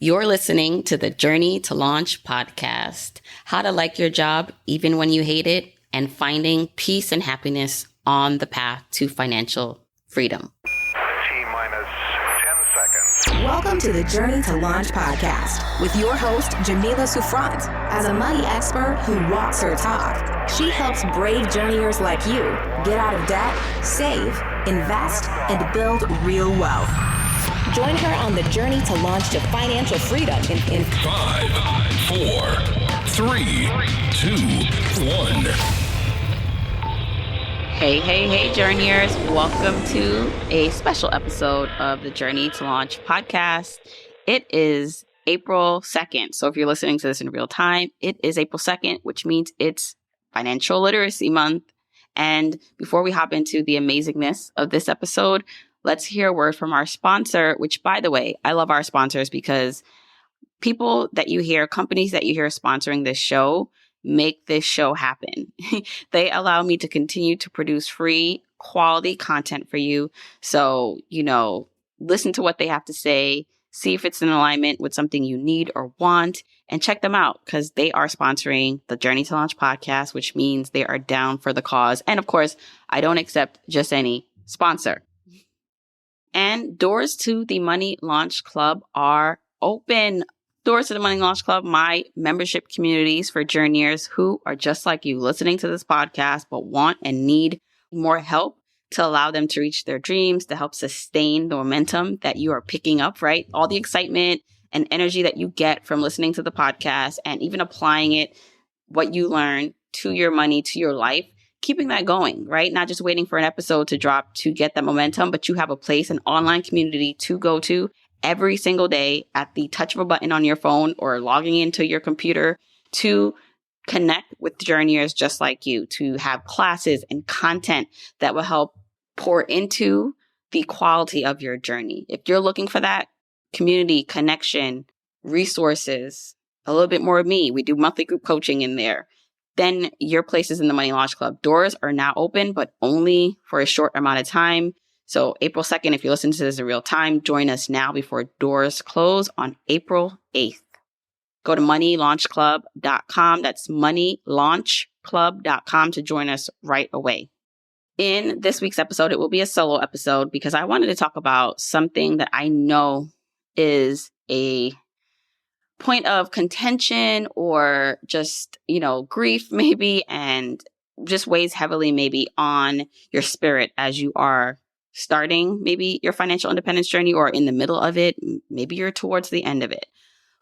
You're listening to the Journey to Launch podcast, how to like your job even when you hate it, and finding peace and happiness on the path to financial freedom. T-minus 10 seconds. Welcome to the Journey to Launch podcast with your host, Jamila Souffrant. As a money expert who walks her talk, she helps brave journeyers like you get out of debt, save, invest, and build real wealth. Join her on the journey to launch to financial freedom in 5, 4, 3, 2, 1. Hey, journeyers. Welcome to a special episode of the Journey to Launch podcast. It is April 2nd. So if you're listening to this in real time, it is April 2nd, which means it's Financial Literacy Month. And before we hop into the amazingness of this episode, let's hear a word from our sponsor, which, by the way, I love our sponsors because people that you hear, companies that you hear sponsoring this show, make this show happen. They allow me to continue to produce free quality content for you. So, listen to what they have to say, see if it's in alignment with something you need or want, and check them out because they are sponsoring the Journey to Launch podcast, which means they are down for the cause. And of course, I don't accept just any sponsor. And doors to the Money Launch Club are open. Doors to the Money Launch Club, my membership communities for journeyers who are just like you, listening to this podcast, but want and need more help to allow them to reach their dreams, to help sustain the momentum that you are picking up, right? All the excitement and energy that you get from listening to the podcast and even applying it, what you learn to your money, to your life. Keeping that going, right? Not just waiting for an episode to drop to get that momentum, but you have a place, an online community to go to every single day at the touch of a button on your phone or logging into your computer to connect with journeyers just like you, to have classes and content that will help pour into the quality of your journey. If you're looking for that community, connection, resources, a little bit more of me, we do monthly group coaching in there, then your place is in the Money Launch Club. Doors are now open, but only for a short amount of time. So April 2nd, if you listen to this in real time, join us now before doors close on April 8th. Go to moneylaunchclub.com. That's moneylaunchclub.com to join us right away. In this week's episode, it will be a solo episode because I wanted to talk about something that I know is a point of contention or just, grief maybe, and just weighs heavily maybe on your spirit as you are starting maybe your financial independence journey or in the middle of it. Maybe you're towards the end of it.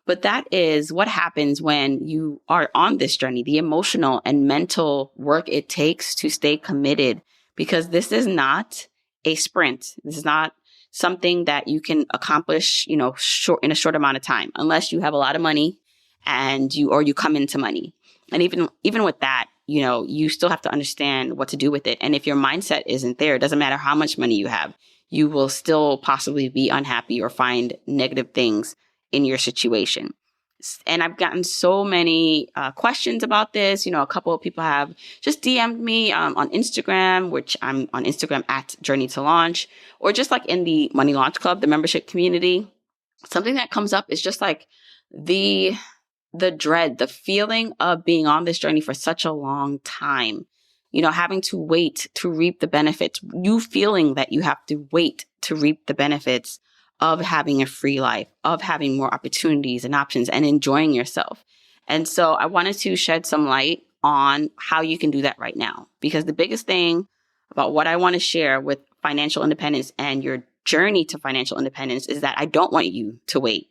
But that is what happens when you are on this journey, the emotional and mental work it takes to stay committed, because this is not a sprint. This is not something that you can accomplish, in a short amount of time, unless you have a lot of money and you come into money. And even with that, you still have to understand what to do with it. And if your mindset isn't there, it doesn't matter how much money you have, you will still possibly be unhappy or find negative things in your situation. And I've gotten so many questions about this. A couple of people have just DM'd me on Instagram, which I'm on Instagram at Journey to Launch, or just like in the Money Launch Club, the membership community. Something that comes up is just like the dread, the feeling of being on this journey for such a long time, having to wait to reap the benefits, you feeling that you have to wait to reap the benefits of having a free life, of having more opportunities and options and enjoying yourself. And so I wanted to shed some light on how you can do that right now, because the biggest thing about what I want to share with financial independence and your journey to financial independence is that I don't want you to wait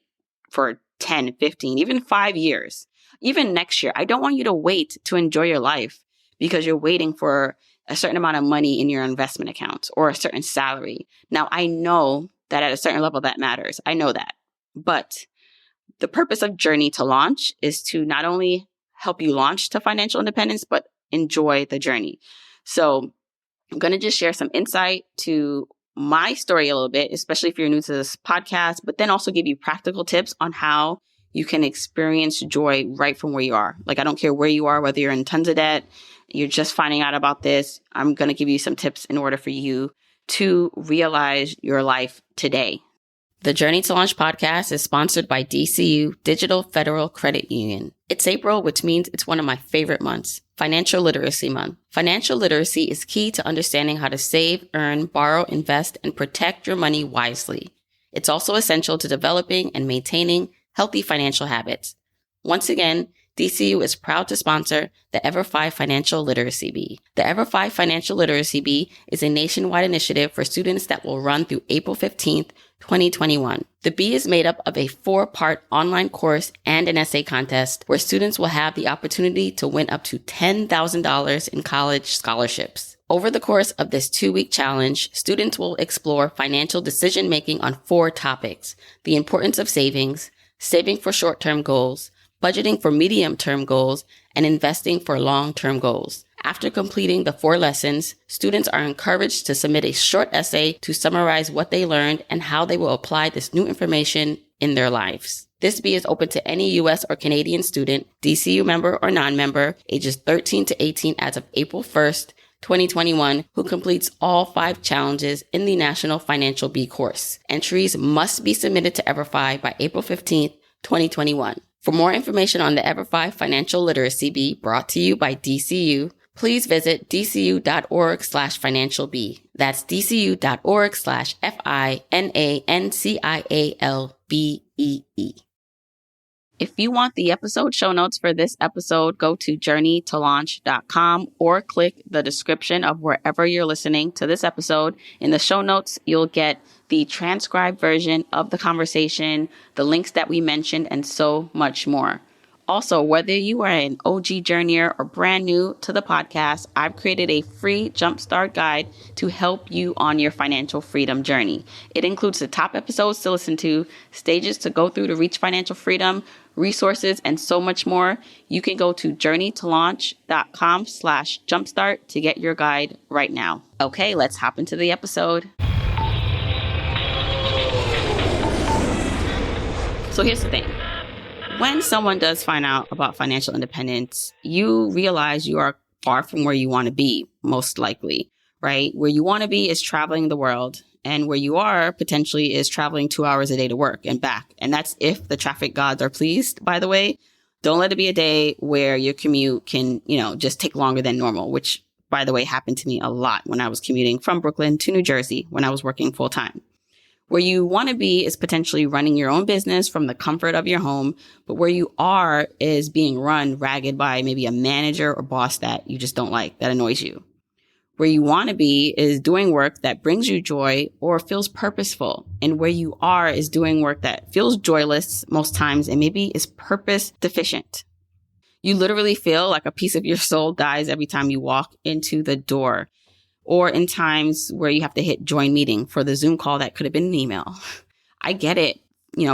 for 10, 15, even 5 years, even next year. I don't want you to wait to enjoy your life because you're waiting for a certain amount of money in your investment accounts or a certain salary. Now, I know that at a certain level that matters. I know that. But the purpose of Journey to Launch is to not only help you launch to financial independence, but enjoy the journey. So I'm going to just share some insight to my story a little bit, especially if you're new to this podcast, but then also give you practical tips on how you can experience joy right from where you are. Like, I don't care where you are, whether you're in tons of debt, you're just finding out about this. I'm going to give you some tips in order for you to realize your life today. The Journey to Launch podcast is sponsored by DCU, Digital Federal Credit Union. It's April, which means it's one of my favorite months, Financial Literacy Month. Financial literacy is key to understanding how to save, earn, borrow, invest, and protect your money wisely. It's also essential to developing and maintaining healthy financial habits. Once again, DCU is proud to sponsor the EverFi Financial Literacy Bee. The EverFi Financial Literacy Bee is a nationwide initiative for students that will run through April 15th, 2021. The Bee is made up of a 4-part online course and an essay contest where students will have the opportunity to win up to $10,000 in college scholarships. Over the course of this 2-week challenge, students will explore financial decision-making on 4 topics: the importance of savings, saving for short-term goals, budgeting for medium-term goals, and investing for long-term goals. After completing the 4 lessons, students are encouraged to submit a short essay to summarize what they learned and how they will apply this new information in their lives. This bee is open to any U.S. or Canadian student, DCU member or non-member, ages 13 to 18 as of April 1st, 2021, who completes all 5 challenges in the National Financial Bee course. Entries must be submitted to EverFi by April 15th, 2021. For more information on the EverFi Financial Literacy Bee brought to you by DCU, please visit dcu.org/financialbee. That's dcu.org/financialbee. If you want the episode show notes for this episode, go to journeytolaunch.com or click the description of wherever you're listening to this episode. In the show notes, you'll get the transcribed version of the conversation, the links that we mentioned, and so much more. Also, whether you are an OG journeyer or brand new to the podcast, I've created a free jumpstart guide to help you on your financial freedom journey. It includes the top episodes to listen to, stages to go through to reach financial freedom, resources, and so much more. You can go to journeytolaunch.com/jumpstart to get your guide right now. Okay, let's hop into the episode. So here's the thing. When someone does find out about financial independence, you realize you are far from where you want to be, most likely, right? Where you want to be is traveling the world, and where you are potentially is traveling 2 hours a day to work and back. And that's if the traffic gods are pleased, by the way. Don't let it be a day where your commute can, just take longer than normal, which, by the way, happened to me a lot when I was commuting from Brooklyn to New Jersey when I was working full time. Where you want to be is potentially running your own business from the comfort of your home, but where you are is being run ragged by maybe a manager or boss that you just don't like, that annoys you. Where you want to be is doing work that brings you joy or feels purposeful. And where you are is doing work that feels joyless most times and maybe is purpose deficient. You literally feel like a piece of your soul dies every time you walk into the door, or in times where you have to hit join meeting for the Zoom call that could have been an email. I get it.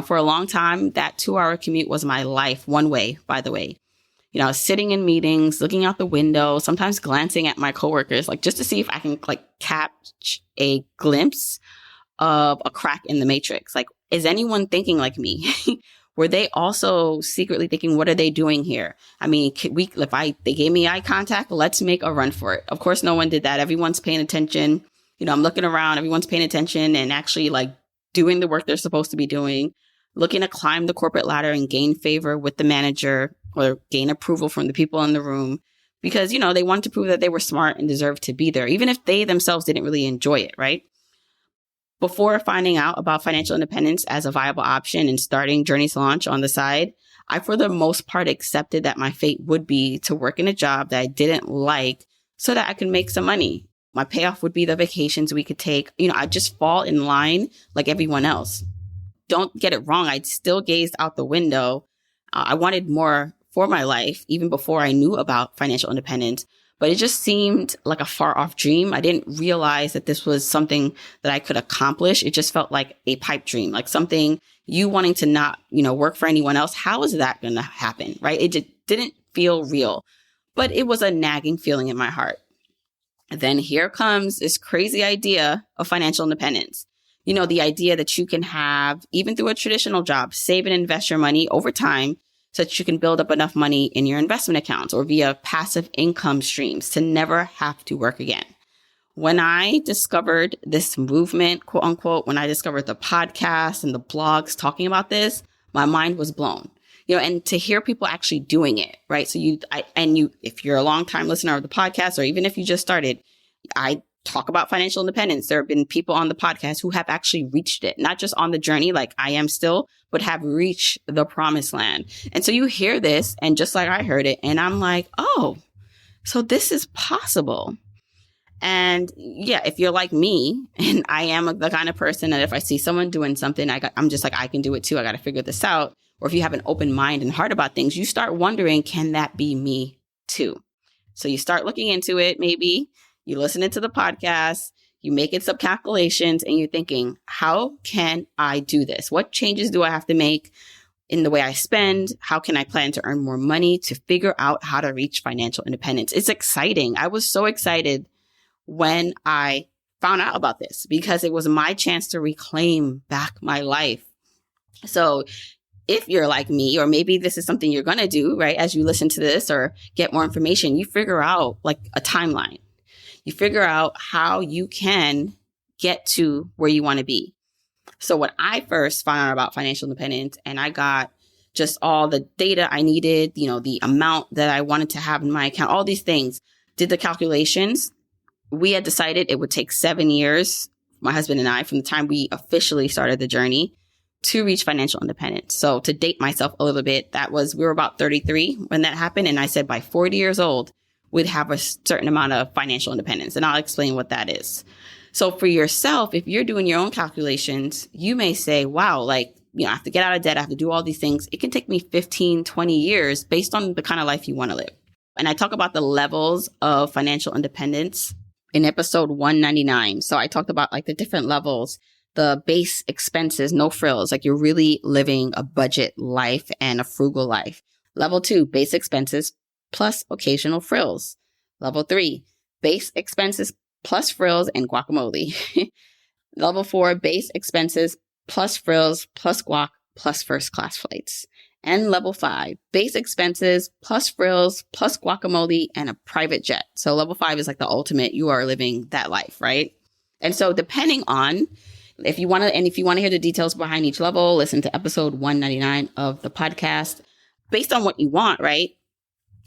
For a long time, that 2-hour commute was my life, one way, by the way. Sitting in meetings, looking out the window, sometimes glancing at my coworkers, just to see if I can catch a glimpse of a crack in the matrix. Is anyone thinking like me? Were they also secretly thinking, what are they doing here? I mean, they gave me eye contact, let's make a run for it. Of course, no one did that. Everyone's paying attention. I'm looking around, everyone's paying attention and actually doing the work they're supposed to be doing, looking to climb the corporate ladder and gain favor with the manager or gain approval from the people in the room because, they wanted to prove that they were smart and deserved to be there, even if they themselves didn't really enjoy it, right? Before finding out about financial independence as a viable option and starting Journey to Launch on the side, I, for the most part, accepted that my fate would be to work in a job that I didn't like so that I could make some money. My payoff would be the vacations we could take. I'd just fall in line like everyone else. Don't get it wrong. I'd still gazed out the window. I wanted more for my life, even before I knew about financial independence. But it just seemed like a far off dream. I didn't realize that this was something that I could accomplish. It just felt like a pipe dream, like something you wanting to not, work for anyone else. How is that going to happen? Right? It just didn't feel real, but it was a nagging feeling in my heart. Then here comes this crazy idea of financial independence. The idea that you can have, even through a traditional job, save and invest your money over time so that you can build up enough money in your investment accounts or via passive income streams to never have to work again. When I discovered this movement, quote unquote, when I discovered the podcast and the blogs talking about this, my mind was blown. And to hear people actually doing it, right? So if you're a long time listener of the podcast, or even if you just started, I talk about financial independence. There have been people on the podcast who have actually reached it, not just on the journey like I am still, but have reached the promised land. And so you hear this, and just like I heard it, and I'm like, oh, so this is possible. And yeah, if you're like me, and I am the kind of person that if I see someone doing something, I'm just like, I can do it too. I got to figure this out. Or if you have an open mind and heart about things, you start wondering, can that be me too? So you start looking into it, maybe. You listen to the podcast, you making some calculations, and you're thinking, how can I do this? What changes do I have to make in the way I spend? How can I plan to earn more money to figure out how to reach financial independence? It's exciting. I was so excited when I found out about this because it was my chance to reclaim back my life. So if you're like me, or maybe this is something you're going to do, right? As you listen to this or get more information, you figure out like a timeline. You figure out how you can get to where you want to be. So when I first found out about financial independence and I got just all the data I needed, the amount that I wanted to have in my account, all these things, did the calculations. We had decided it would take 7 years, my husband and I, from the time we officially started the journey to reach financial independence. So to date myself a little bit, we were about 33 when that happened. And I said by 40 years old, we'd have a certain amount of financial independence. And I'll explain what that is. So for yourself, if you're doing your own calculations, you may say, wow, I have to get out of debt. I have to do all these things. It can take me 15, 20 years based on the kind of life you want to live. And I talk about the levels of financial independence in episode 199. So I talked about the different levels, the base expenses, no frills, you're really living a budget life and a frugal life. Level 2, base expenses plus occasional frills. Level 3, base expenses plus frills and guacamole. Level 4, base expenses plus frills plus guac plus first class flights. And level 5, base expenses plus frills plus guacamole and a private jet. So level 5 is the ultimate. You are living that life, right? And so depending on if you want to hear the details behind each level, listen to episode 199 of the podcast. Based on what you want, right?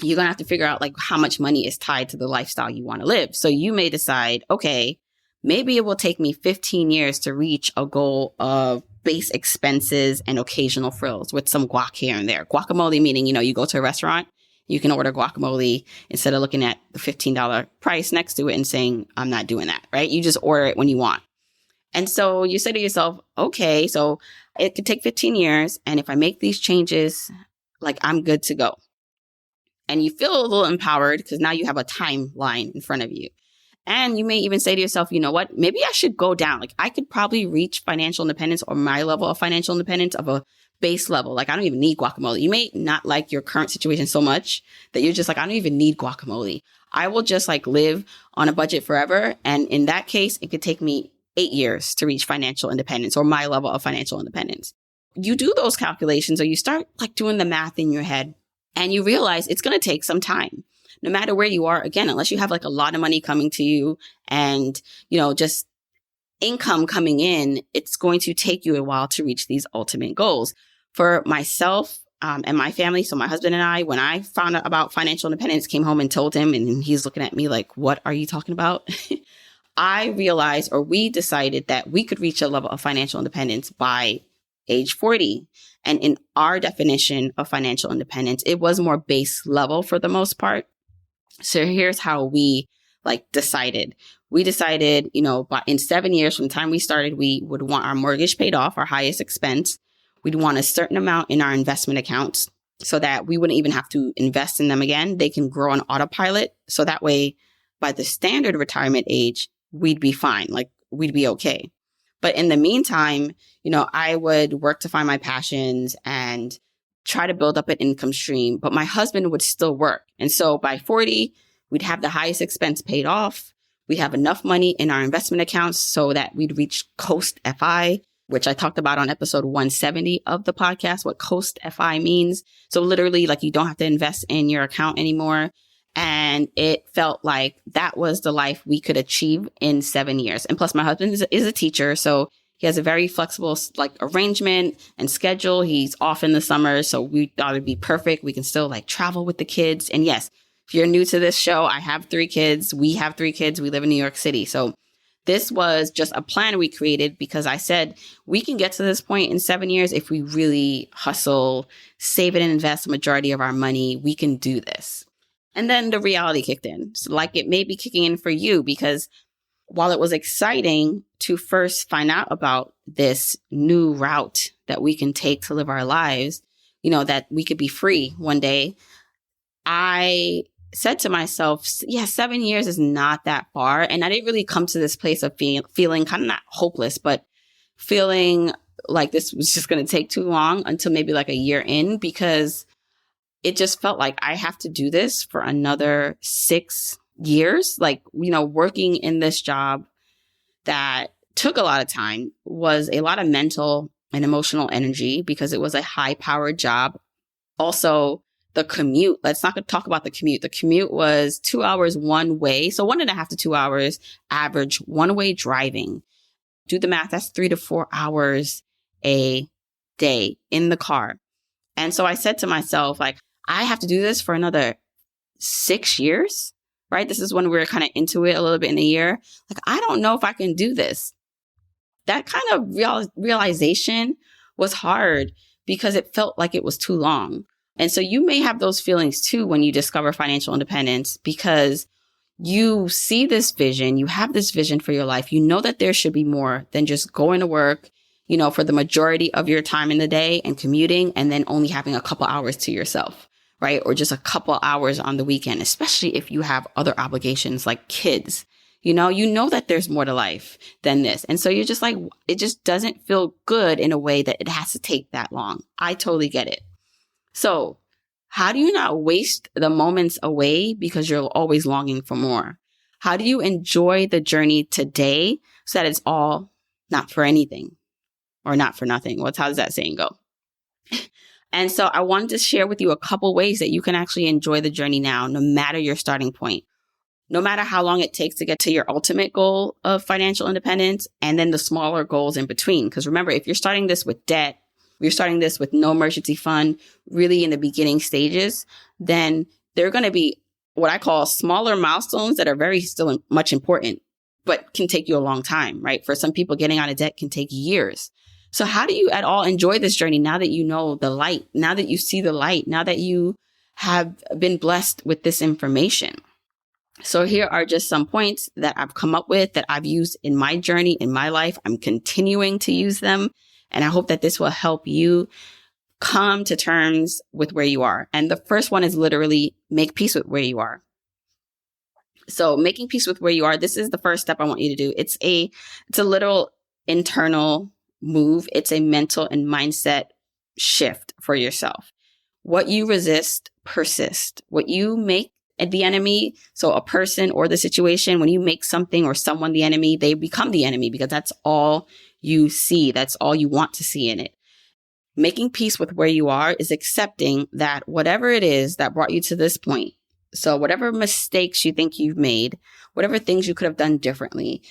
You're going to have to figure out how much money is tied to the lifestyle you want to live. So you may decide, okay, maybe it will take me 15 years to reach a goal of base expenses and occasional frills with some guac here and there. Guacamole meaning, you go to a restaurant, you can order guacamole instead of looking at the $15 price next to it and saying, I'm not doing that, right? You just order it when you want. And so you say to yourself, okay, so it could take 15 years. And if I make these changes, I'm good to go. And you feel a little empowered because now you have a timeline in front of you. And you may even say to yourself, you know what, maybe I should go down. I could probably reach financial independence or my level of financial independence of a base level. I don't even need guacamole. You may not like your current situation so much that you're just I don't even need guacamole. I will just live on a budget forever. And in that case, it could take me 8 years to reach financial independence or my level of financial independence. You do those calculations or you start doing the math in your head and you realize it's going to take some time. No matter where you are, again, unless you have a lot of money coming to you and, just income coming in, it's going to take you a while to reach these ultimate goals. For myself and my family, so my husband and I, when I found out about financial independence, came home and told him, and he's looking at me what are you talking about? I realized, or we decided that we could reach a level of financial independence by age 40. And in our definition of financial independence, it was more base level for the most part. So here's how we decided. We decided, in 7 years from the time we started, we would want our mortgage paid off, our highest expense. We'd want a certain amount in our investment accounts so that we wouldn't even have to invest in them again. They can grow on autopilot. So that way, by the standard retirement age, we'd be fine. We'd be okay. But in the meantime, I would work to find my passions and try to build up an income stream, but my husband would still work. And so by 40, we'd have the highest expense paid off. We'd have enough money in our investment accounts so that we'd reach Coast FI, which I talked about on episode 170 of the podcast, what Coast FI means. So literally you don't have to invest in your account anymore. And it felt like that was the life we could achieve in 7 years. And plus, my husband is a teacher, so he has a very flexible arrangement and schedule. He's off in the summer, so we thought it'd be perfect. We can still travel with the kids. And yes, if you're new to this show, I have 3 kids. We have 3 kids. We live in New York City. So this was just a plan we created because I said we can get to this point in 7 years if we really hustle, save and invest the majority of our money. We can do this. And then the reality kicked in. So it may be kicking in for you, because while it was exciting to first find out about this new route that we can take to live our lives, that we could be free one day, I said to myself, yeah, 7 years is not that far. And I didn't really come to this place of feeling kind of not hopeless, but feeling like this was just going to take too long until maybe a year in, because it just felt like I have to do this for another 6 years. Working in this job that took a lot of time, was a lot of mental and emotional energy because it was a high-powered job. Also, the commute, let's not talk about the commute. The commute was 2 hours one way. So 1.5 to 2 hours average one-way driving. Do the math, that's 3 to 4 hours a day in the car. And so I said to myself, I have to do this for another 6 years, right? This is when we were kind of into it a little bit in a year. I don't know if I can do this. That kind of realization was hard because it felt like it was too long. And so you may have those feelings too when you discover financial independence, because you see this vision, you have this vision for your life. You know that there should be more than just going to work, for the majority of your time in the day and commuting, and then only having a couple hours to yourself, right? Or just a couple hours on the weekend, especially if you have other obligations like kids. You know that there's more to life than this. And so you're just it just doesn't feel good in a way that it has to take that long. I totally get it. So how do you not waste the moments away because you're always longing for more? How do you enjoy the journey today so that it's all not for anything or not for nothing? How does that saying go? And so I wanted to share with you a couple ways that you can actually enjoy the journey now, no matter your starting point, no matter how long it takes to get to your ultimate goal of financial independence, and then the smaller goals in between. Because remember, if you're starting this with debt, you're starting this with no emergency fund, really in the beginning stages, then there are going to be what I call smaller milestones that are very still much important, but can take you a long time, right? For some people, getting out of debt can take years. So how do you at all enjoy this journey now that you know the light, now that you see the light, now that you have been blessed with this information? So here are just some points that I've come up with that I've used in my journey, in my life. I'm continuing to use them. And I hope that this will help you come to terms with where you are. And the first one is literally make peace with where you are. So making peace with where you are, this is the first step I want you to do. It's a little internal move. It's a mental and mindset shift for yourself. What you resist persists. What you make the enemy, so a person or the situation, when you make something or someone the enemy, they become the enemy because that's all you see. That's all you want to see in it. Making peace with where you are is accepting that whatever it is that brought you to this point, so whatever mistakes you think you've made, whatever things you could have done differently,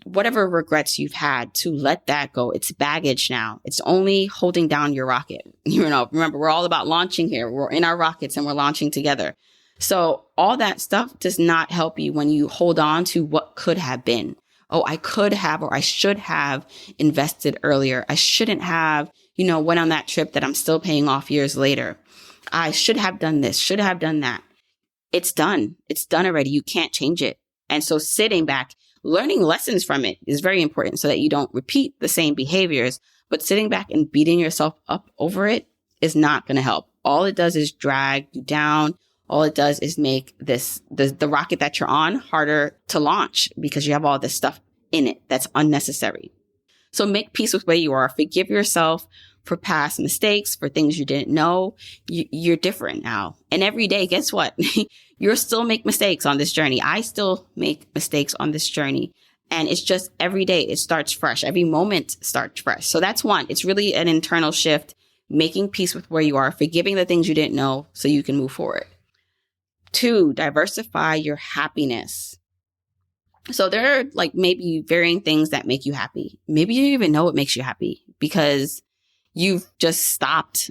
whatever regrets you've had, to let that go. It's baggage now. It's only holding down your rocket. Remember, we're all about launching here. We're in our rockets and we're launching together. So all that stuff does not help you when you hold on to what could have been. Oh, I could have, or I should have invested earlier. I shouldn't have, went on that trip that I'm still paying off years later. I should have done this, should have done that. It's done. It's done already. You can't change it. And so sitting back, learning lessons from it is very important so that you don't repeat the same behaviors. But sitting back and beating yourself up over it is not going to help. All it does is drag you down. All it does is make the rocket that you're on harder to launch because you have all this stuff in it that's unnecessary. So make peace with where you are. Forgive yourself for past mistakes, for things you didn't know. You're different now. And every day, guess what? You'll still make mistakes on this journey. I still make mistakes on this journey. And it's just every day it starts fresh. Every moment starts fresh. So that's one. It's really an internal shift, making peace with where you are, forgiving the things you didn't know so you can move forward. 2, diversify your happiness. So there are like maybe varying things that make you happy. Maybe you don't even know what makes you happy because you've just stopped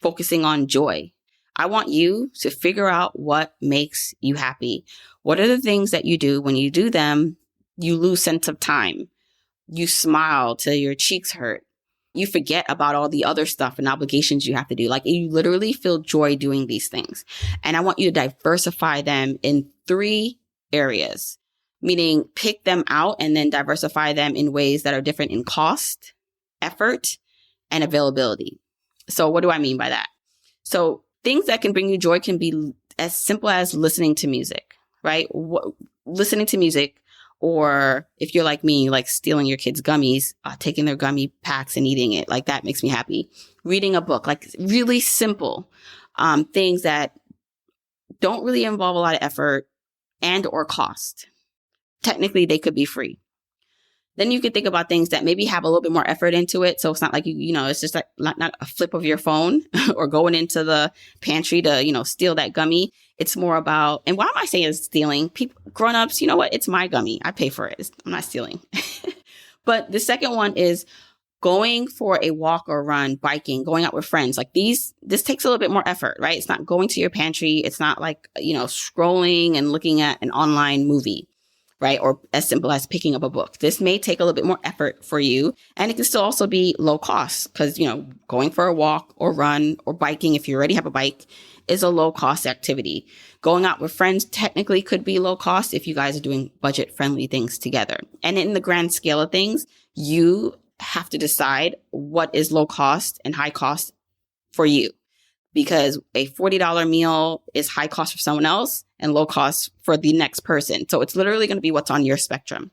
focusing on joy. I want you to figure out what makes you happy. What are the things that you do? When you do them, you lose sense of time. You smile till your cheeks hurt. You forget about all the other stuff and obligations you have to do. Like you literally feel joy doing these things. And I want you to diversify them in 3 areas, meaning pick them out and then diversify them in ways that are different in cost, effort, and availability. So what do I mean by that? So things that can bring you joy can be as simple as listening to music, right? Listening to music, or if you're like me, like stealing your kids' gummies, taking their gummy packs and eating it, like that makes me happy. Reading a book, like really simple things that don't really involve a lot of effort and or cost. Technically, they could be free. Then you could think about things that maybe have a little bit more effort into it. So it's not like, it's just like not a flip of your phone or going into the pantry to, steal that gummy. It's more about, and why am I saying stealing? People, grown-ups, you know what? It's my gummy. I pay for it. I'm not stealing. But the second one is going for a walk or run, biking, going out with friends. Like this takes a little bit more effort, right? It's not going to your pantry. It's not like, scrolling and looking at an online movie, right? Or as simple as picking up a book. This may take a little bit more effort for you. And it can still also be low cost because, going for a walk or run or biking, if you already have a bike, is a low cost activity. Going out with friends technically could be low cost if you guys are doing budget friendly things together. And in the grand scale of things, you have to decide what is low cost and high cost for you. Because a $40 meal is high cost for someone else and low cost for the next person. So it's literally going to be what's on your spectrum.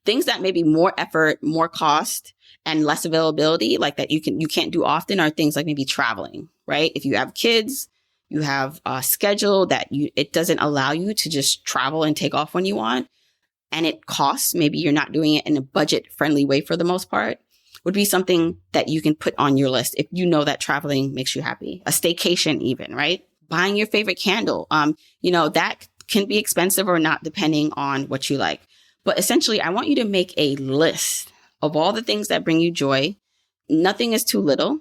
Things that may be more effort, more cost, and less availability, like that you can't do often, are things like maybe traveling, right? If you have kids, you have a schedule that it doesn't allow you to just travel and take off when you want, and it costs, maybe you're not doing it in a budget-friendly way for the most part, would be something that you can put on your list if you know that traveling makes you happy. A staycation even, right? Buying your favorite candle. That can be expensive or not depending on what you like. But essentially, I want you to make a list of all the things that bring you joy. Nothing is too little.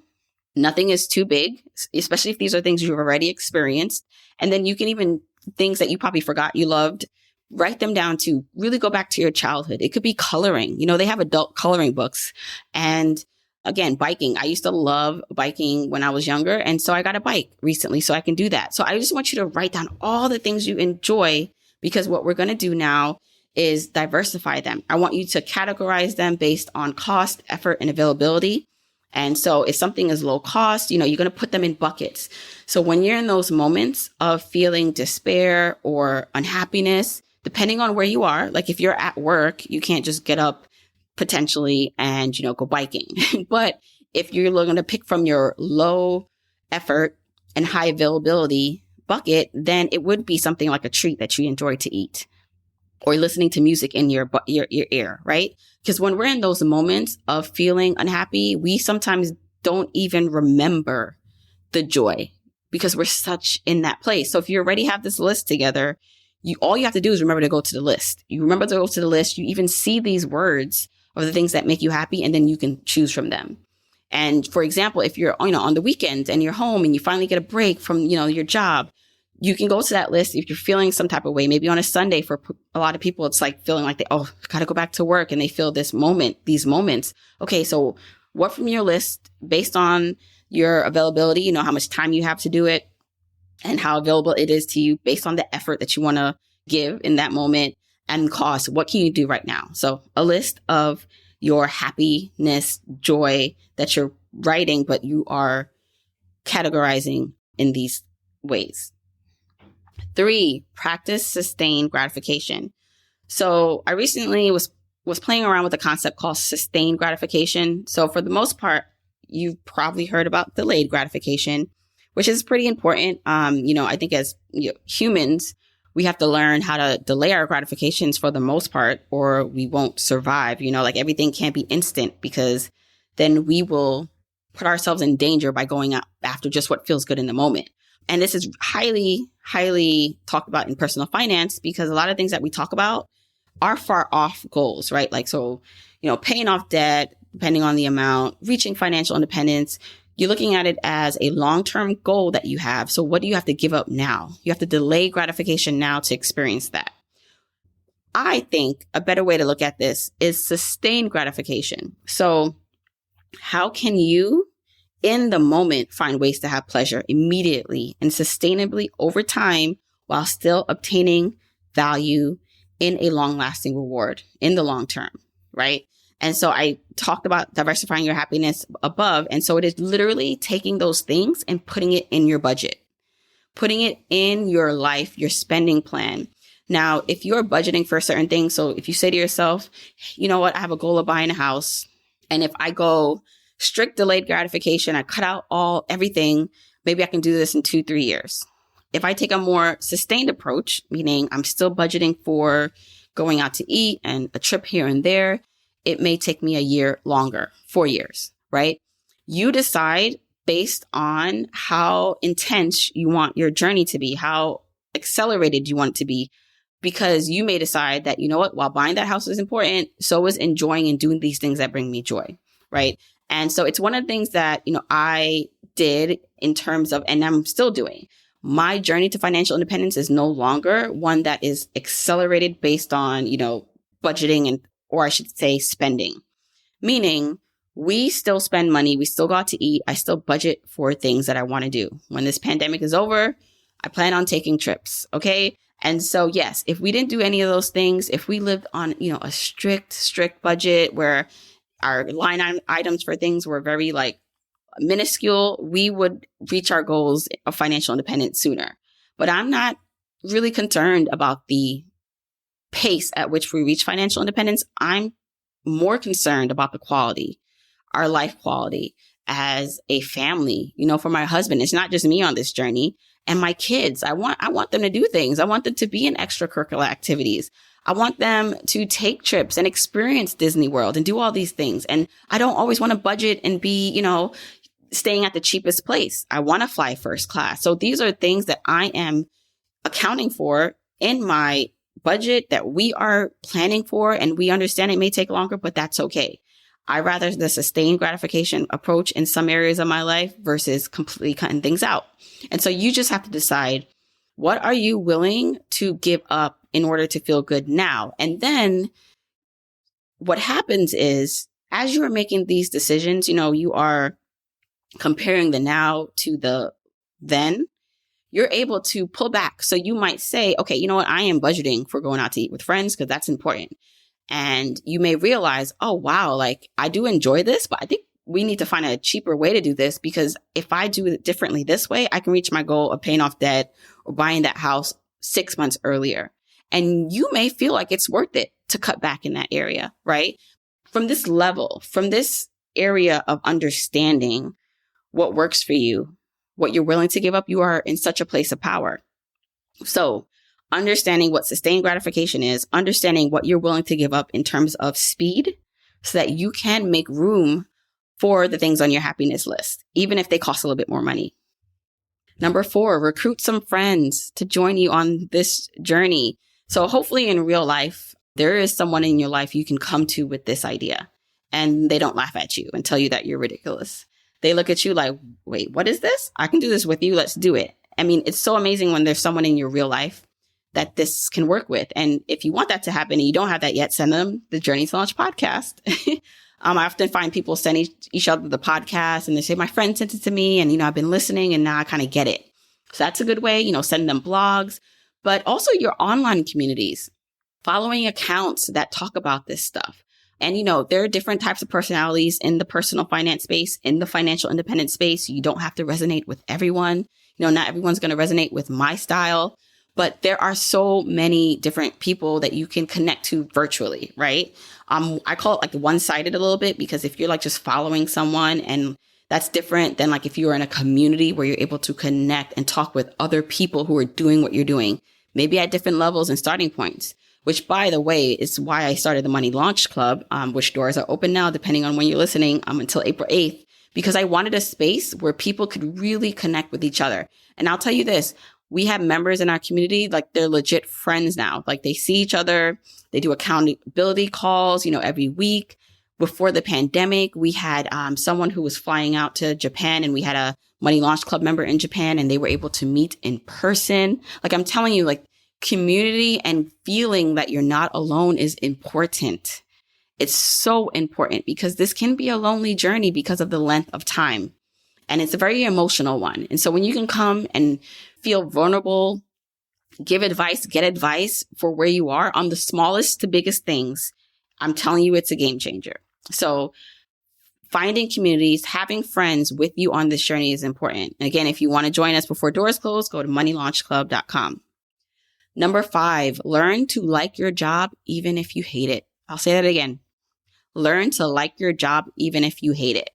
Nothing is too big, especially if these are things you've already experienced. And then you can even, things that you probably forgot you loved, write them down to really go back to your childhood. It could be coloring. They have adult coloring books. And again, biking. I used to love biking when I was younger. And so I got a bike recently so I can do that. So I just want you to write down all the things you enjoy, because what we're going to do now is diversify them. I want you to categorize them based on cost, effort, and availability. And so if something is low cost, you're going to put them in buckets. So when you're in those moments of feeling despair or unhappiness, depending on where you are, like if you're at work, you can't just get up potentially and, go biking. But if you're going to pick from your low effort and high availability bucket, then it would be something like a treat that you enjoy to eat, or listening to music in your ear, right? Because when we're in those moments of feeling unhappy, we sometimes don't even remember the joy because we're such in that place. So if you already have this list together, all you have to do is remember to go to the list. You remember to go to the list. You even see these words of the things that make you happy, and then you can choose from them. And for example, if you're on the weekends and you're home and you finally get a break from your job, you can go to that list if you're feeling some type of way. Maybe on a Sunday, for a lot of people, it's like feeling like got to go back to work, and they feel these moments. Okay, so what from your list, based on your availability, how much time you have to do it and how available it is to you based on the effort that you want to give in that moment, and cost, what can you do right now? So a list of your happiness, joy that you're writing, but you are categorizing in these ways. 3, practice sustained gratification. So I recently was playing around with a concept called sustained gratification. So for the most part, you've probably heard about delayed gratification, which is pretty important. I think as humans, we have to learn how to delay our gratifications for the most part, or we won't survive. Like everything can't be instant, because then we will put ourselves in danger by going after just what feels good in the moment. And this is highly, highly talked about in personal finance because a lot of things that we talk about are far off goals, right? Like, so, paying off debt, depending on the amount, reaching financial independence, you're looking at it as a long-term goal that you have. So what do you have to give up now? You have to delay gratification now to experience that. I think a better way to look at this is sustained gratification. So how can you, in the moment, find ways to have pleasure immediately and sustainably over time while still obtaining value in a long-lasting reward in the long term, right? And so I talked about diversifying your happiness above. And so it is literally taking those things and putting it in your budget, putting it in your life, your spending plan. Now, if you're budgeting for a certain thing, so if you say to yourself, you know what, I have a goal of buying a house. And if I go strict delayed gratification, I cut out everything, maybe I can do this in 2-3 years. If I take a more sustained approach, meaning I'm still budgeting for going out to eat and a trip here and there, it may take me a year longer, 4 years, right? You decide based on how intense you want your journey to be, how accelerated you want it to be, because you may decide that, you know what, while buying that house is important, so is enjoying and doing these things that bring me joy, right? And so it's one of the things that, I did in terms of, and I'm still doing. My journey to financial independence is no longer one that is accelerated based on, budgeting or I should say spending. Meaning we still spend money. We still go out to eat. I still budget for things that I want to do. When this pandemic is over, I plan on taking trips. Okay. And so, yes, if we didn't do any of those things, if we lived on, a strict budget where our line items for things were very minuscule, we would reach our goals of financial independence sooner. But I'm not really concerned about the pace at which we reach financial independence. I'm more concerned about the quality, our life quality as a family. For my husband, it's not just me on this journey, and my kids. I want them to do things. I want them to be in extracurricular activities. I want them to take trips and experience Disney World and do all these things. And I don't always want to budget and be, staying at the cheapest place. I want to fly first class. So these are things that I am accounting for in my budget that we are planning for, and we understand it may take longer, but that's okay. I rather the sustained gratification approach in some areas of my life versus completely cutting things out. And so you just have to decide, what are you willing to give up in order to feel good now? And then what happens is, as you are making these decisions, you are comparing the now to the then, you're able to pull back. So you might say, okay, you know what? I am budgeting for going out to eat with friends because that's important. And you may realize, oh, wow, I do enjoy this, but I think we need to find a cheaper way to do this, because if I do it differently this way, I can reach my goal of paying off debt or buying that house 6 months earlier. And you may feel like it's worth it to cut back in that area, right? From this level, from this area of understanding what works for you, what you're willing to give up, you are in such a place of power. So understanding what sustained gratification is, understanding what you're willing to give up in terms of speed so that you can make room for the things on your happiness list, even if they cost a little bit more money. Number 4, recruit some friends to join you on this journey. So hopefully in real life, there is someone in your life you can come to with this idea, and they don't laugh at you and tell you that you're ridiculous. They look at you like, wait, what is this? I can do this with you. Let's do it. I mean, it's so amazing when there's someone in your real life that this can work with. And if you want that to happen and you don't have that yet, send them the Journey to Launch podcast. I often find people send each other the podcast and they say, my friend sent it to me and, I've been listening and now I kind of get it. So that's a good way, send them blogs, but also your online communities, following accounts that talk about this stuff. And, there are different types of personalities in the personal finance space, in the financial independence space. You don't have to resonate with everyone. Not everyone's going to resonate with my style, but there are so many different people that you can connect to virtually, right? I call it one-sided a little bit, because if you're just following someone, and that's different than if you're in a community where you're able to connect and talk with other people who are doing what you're doing, maybe at different levels and starting points. Which, by the way, is why I started the Money Launch Club, which doors are open now, depending on when you're listening, until April 8th, because I wanted a space where people could really connect with each other. And I'll tell you this, we have members in our community, like they're legit friends now. Like they see each other, they do accountability calls, every week. Before the pandemic, we had someone who was flying out to Japan, and we had a Money Launch Club member in Japan, and they were able to meet in person. Like I'm telling you, like community and feeling that you're not alone is important. It's so important because this can be a lonely journey because of the length of time. And it's a very emotional one. And so when you can come and feel vulnerable, give advice, get advice for where you are on the smallest to biggest things, I'm telling you, it's a game changer. So finding communities, having friends with you on this journey is important. And again, if you want to join us before doors close, go to moneylaunchclub.com. Number 5, learn to like your job even if you hate it. I'll say that again. Learn to like your job even if you hate it.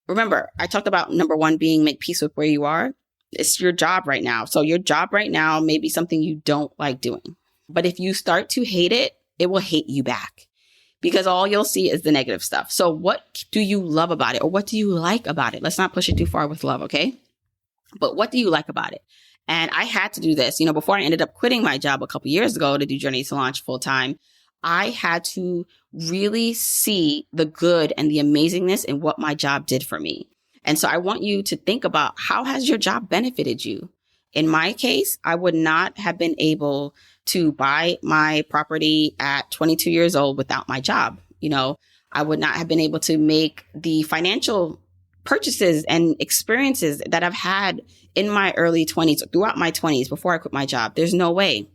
Remember, I talked about number 1 being make peace with where you are. It's your job right now. So your job right now may be something you don't like doing. But if you start to hate it, it will hate you back because all you'll see is the negative stuff. So what do you love about it, or what do you like about it? Let's not push it too far with love, okay? But what do you like about it? And I had to do this, before I ended up quitting my job a couple years ago to do Journeys to Launch full time. I had to really see the good and the amazingness in what my job did for me. And so I want you to think about, how has your job benefited you? In my case, I would not have been able to buy my property at 22 years old without my job. I would not have been able to make the financial purchases and experiences that I've had in my early 20s, throughout my 20s, before I quit my job. There's no way.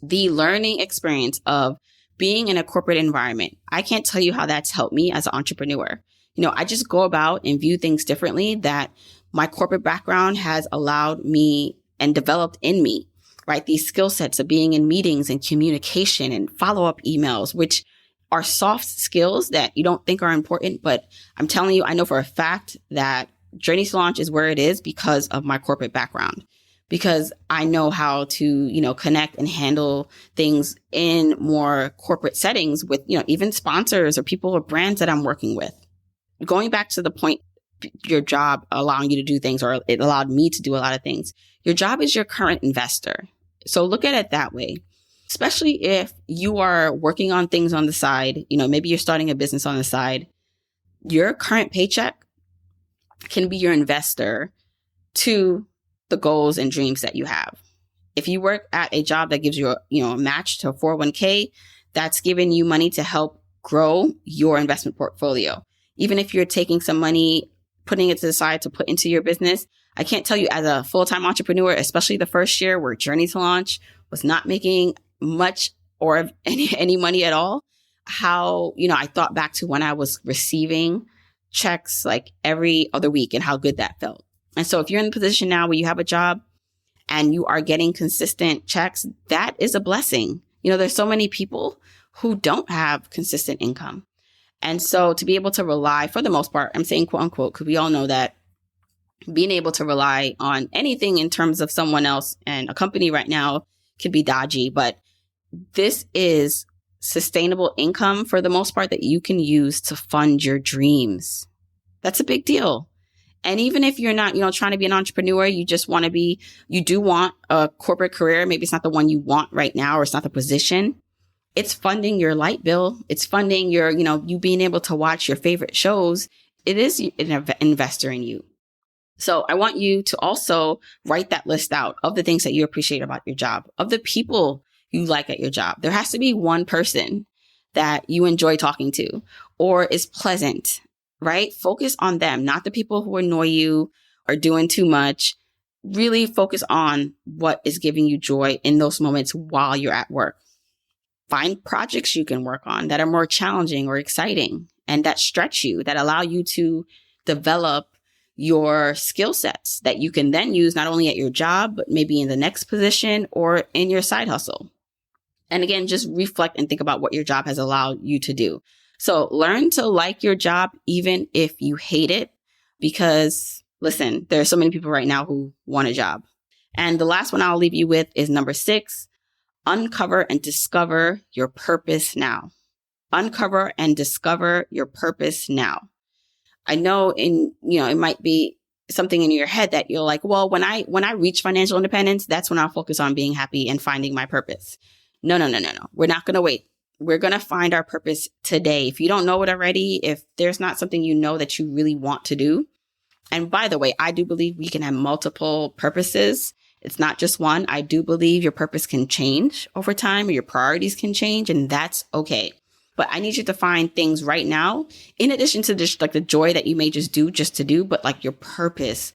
The learning experience of being in a corporate environment, I can't tell you how that's helped me as an entrepreneur. I just go about and view things differently that my corporate background has allowed me and developed in me, right? These skill sets of being in meetings and communication and follow-up emails, which are soft skills that you don't think are important. But I'm telling you, I know for a fact that Journeys to Launch is where it is because of my corporate background, because I know how to, connect and handle things in more corporate settings with, even sponsors or people or brands that I'm working with. Going back to the point, your job allowing you to do things, or it allowed me to do a lot of things. Your job is your current investor. So look at it that way, especially if you are working on things on the side. Maybe you're starting a business on the side. Your current paycheck can be your investor to the goals and dreams that you have. If you work at a job that gives you a match to a 401k, that's giving you money to help grow your investment portfolio. Even if you're taking some money, putting it to the side to put into your business, I can't tell you, as a full-time entrepreneur, especially the first year where Journey to Launch was not making much or any money at all, how, I thought back to when I was receiving checks like every other week and how good that felt. And so if you're in the position now where you have a job and you are getting consistent checks, that is a blessing. There's so many people who don't have consistent income. And so to be able to rely, for the most part, I'm saying quote unquote, because we all know that being able to rely on anything in terms of someone else and a company right now can be dodgy, but this is sustainable income for the most part that you can use to fund your dreams. That's a big deal. And even if you're not, trying to be an entrepreneur, you just want to be, you do want a corporate career. Maybe it's not the one you want right now, or it's not the position. It's funding your light bill. It's funding your, you being able to watch your favorite shows. It is an investor in you. So I want you to also write that list out of the things that you appreciate about your job, of the people you like at your job. There has to be one person that you enjoy talking to or is pleasant, right? Focus on them, not the people who annoy you or doing too much. Really focus on what is giving you joy in those moments while you're at work. Find projects you can work on that are more challenging or exciting and that stretch you, that allow you to develop your skill sets that you can then use not only at your job, but maybe in the next position or in your side hustle. And again, just reflect and think about what your job has allowed you to do. So learn to like your job even if you hate it, because listen, there are so many people right now who want a job. And the last one I'll leave you with is number 6. Uncover and discover your purpose now. Uncover and discover your purpose now. I know it might be something in your head that you're like, well, when I reach financial independence, that's when I'll focus on being happy and finding my purpose. No. We're not going to wait. We're going to find our purpose today. If you don't know it already, if there's not something you know that you really want to do. And by the way, I do believe we can have multiple purposes. It's not just one. I do believe your purpose can change over time, or your priorities can change, and that's okay. But I need you to find things right now, in addition to just like the joy that you may just do just to do, but like your purpose.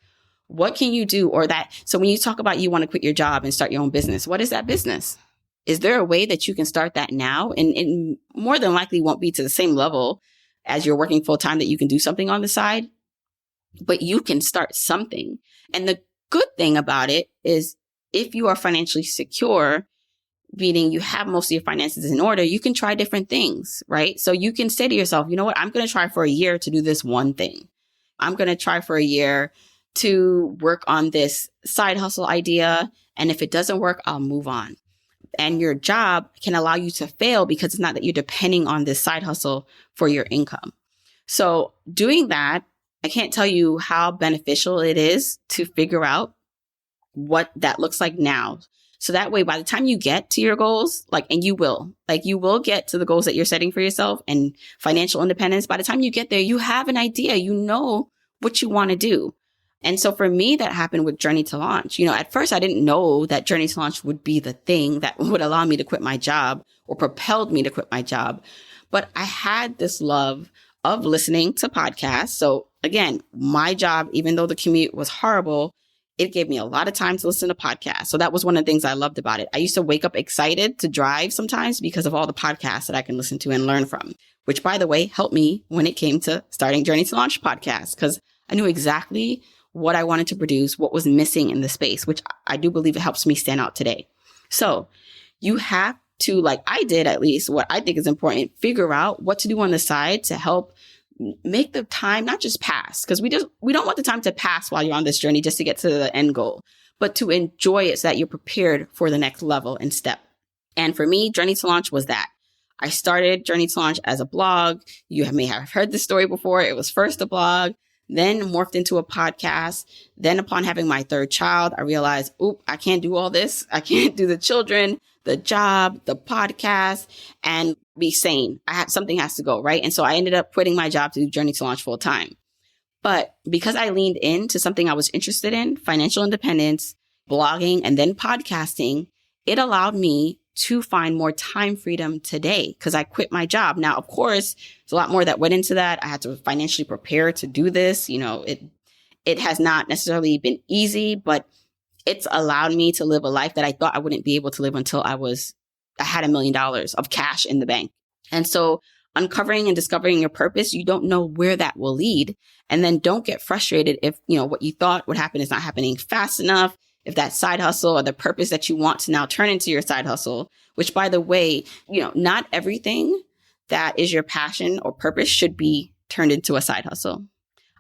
What can you do? Or that, so when you talk about you want to quit your job and start your own business, what is that business? Is there a way that you can start that now? And more than likely won't be to the same level as you're working full time that you can do something on the side, but you can start something. And the good thing about it is if you are financially secure, meaning you have most of your finances in order, you can try different things, right? So you can say to yourself, you know what, I'm going to try for a year to do this one thing. I'm going to try for a year to work on this side hustle idea. And if it doesn't work, I'll move on. And your job can allow you to fail because it's not that you're depending on this side hustle for your income. So doing that, I can't tell you how beneficial it is to figure out what that looks like now. So that way, by the time you get to your goals, and you will get to the goals that you're setting for yourself and financial independence. By the time you get there, you have an idea, you know what you want to do. And so for me, that happened with Journey to Launch. At first I didn't know that Journey to Launch would be the thing that would allow me to quit my job or propelled me to quit my job. But I had this love of listening to podcasts. So again, my job, even though the commute was horrible, it gave me a lot of time to listen to podcasts. So that was one of the things I loved about it. I used to wake up excited to drive sometimes because of all the podcasts that I can listen to and learn from, which, by the way, helped me when it came to starting Journey to Launch podcast, because I knew exactly what I wanted to produce, what was missing in the space, which I do believe it helps me stand out today. So you have to, like I did at least, what I think is important, figure out what to do on the side to help make the time not just pass, because we don't want the time to pass while you're on this journey just to get to the end goal, but to enjoy it so that you're prepared for the next level and step. And for me, Journey to Launch was that. I started Journey to Launch as a blog. You may have heard this story before. It was first a blog, then morphed into a podcast. Then upon having my third child, I realized, I can't do all this. I can't do the children, the job, the podcast, and be sane. Something has to go, right? And so I ended up quitting my job to do Journey to Launch full time. But because I leaned into something I was interested in, financial independence, blogging, and then podcasting, it allowed me to find more time freedom today because I quit my job. Now, of course, there's a lot more that went into that. I had to financially prepare to do this. It has not necessarily been easy, but it's allowed me to live a life that I thought I wouldn't be able to live until I had $1 million of cash in the bank. And so uncovering and discovering your purpose, you don't know where that will lead. And then don't get frustrated if, what you thought would happen is not happening fast enough. If that side hustle or the purpose that you want to now turn into your side hustle, which, by the way, not everything that is your passion or purpose should be turned into a side hustle.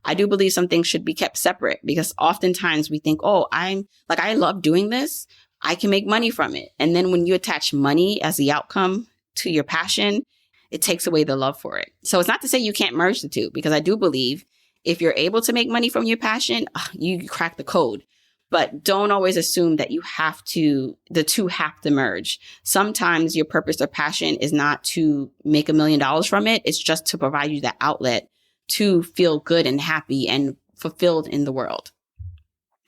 I do believe some things should be kept separate because oftentimes we think, I love doing this. I can make money from it. And then when you attach money as the outcome to your passion, it takes away the love for it. So it's not to say you can't merge the two, because I do believe if you're able to make money from your passion, you crack the code. But don't always assume that the two have to merge. Sometimes your purpose or passion is not to make $1 million from it. It's just to provide you that outlet to feel good and happy and fulfilled in the world.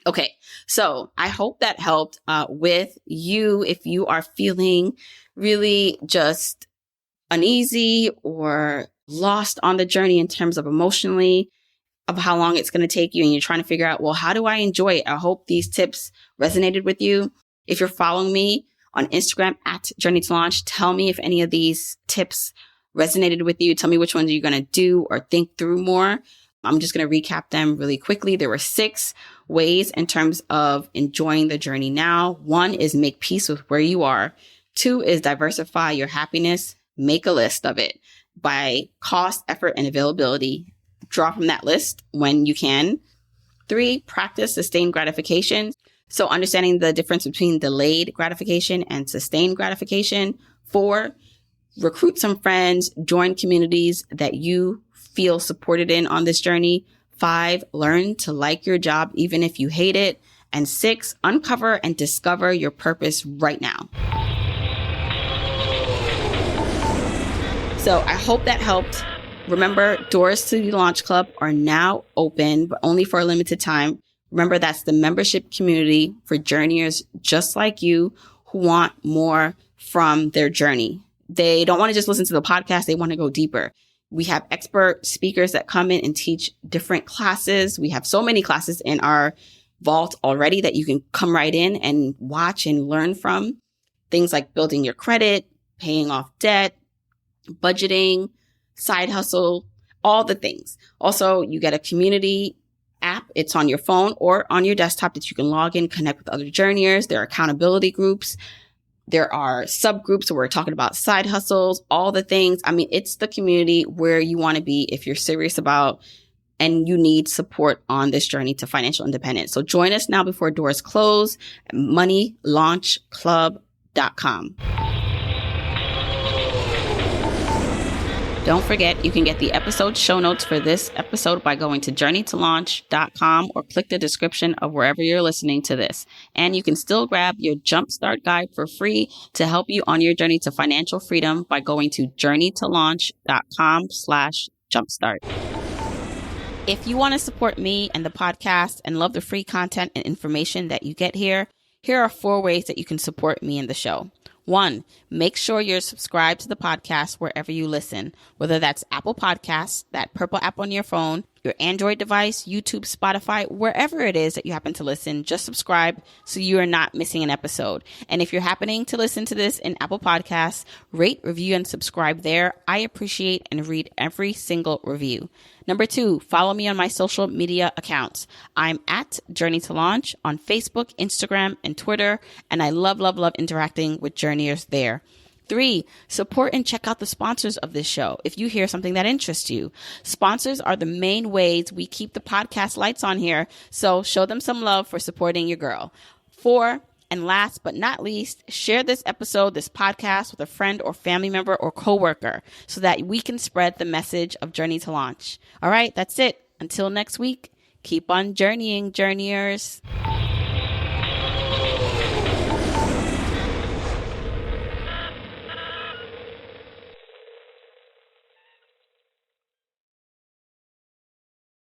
Okay, so I hope that helped with you if you are feeling really just uneasy or lost on the journey in terms of emotionally, of how long it's going to take you, and you're trying to figure out, well, how do I enjoy it? I hope these tips resonated with you. If you're following me on Instagram at Journey to Launch, tell me if any of these tips resonated with you. Tell me which ones you're going to do or think through more. I'm just going to recap them really quickly. There were 6 ways in terms of enjoying the journey now. 1 is make peace with where you are. 2 is diversify your happiness. Make a list of it by cost, effort, and availability. Draw from that list when you can. 3, practice sustained gratification. So understanding the difference between delayed gratification and sustained gratification. 4, recruit some friends, join communities that you feel supported in on this journey. 5, learn to like your job even if you hate it. And 6, uncover and discover your purpose right now. So I hope that helped. Remember, doors to the Launch Club are now open, but only for a limited time. Remember, that's the membership community for journeyers just like you who want more from their journey. They don't want to just listen to the podcast. They want to go deeper. We have expert speakers that come in and teach different classes. We have so many classes in our vault already that you can come right in and watch and learn from. Things like building your credit, paying off debt, budgeting, side hustle, all the things. Also, you get a community app. It's on your phone or on your desktop that you can log in, connect with other journeyers. There are accountability groups. There are subgroups where we're talking about side hustles, all the things. I mean, it's the community where you want to be if you're serious about and you need support on this journey to financial independence. So join us now before doors close at moneylaunchclub.com. Don't forget, you can get the episode show notes for this episode by going to journeytolaunch.com or click the description of wherever you're listening to this. And you can still grab your Jumpstart Guide for free to help you on your journey to financial freedom by going to journeytolaunch.com/jumpstart. If you want to support me and the podcast and love the free content and information that you get here, here are 4 ways that you can support me and the show. 1, make sure you're subscribed to the podcast wherever you listen, whether that's Apple Podcasts, that purple app on your phone, your Android device, YouTube, Spotify, wherever it is that you happen to listen, just subscribe so you are not missing an episode. And if you're happening to listen to this in Apple Podcasts, rate, review, and subscribe there. I appreciate and read every single review. Number 2, follow me on my social media accounts. I'm at Journey to Launch on Facebook, Instagram, and Twitter, and I love interacting with journeyers there. 3, support and check out the sponsors of this show if you hear something that interests you. Sponsors are the main ways we keep the podcast lights on here, so show them some love for supporting your girl. 4, and last but not least, share this episode, this podcast with a friend or family member or coworker so that we can spread the message of Journey to Launch. All right, that's it. Until next week, keep on journeying, journeyers.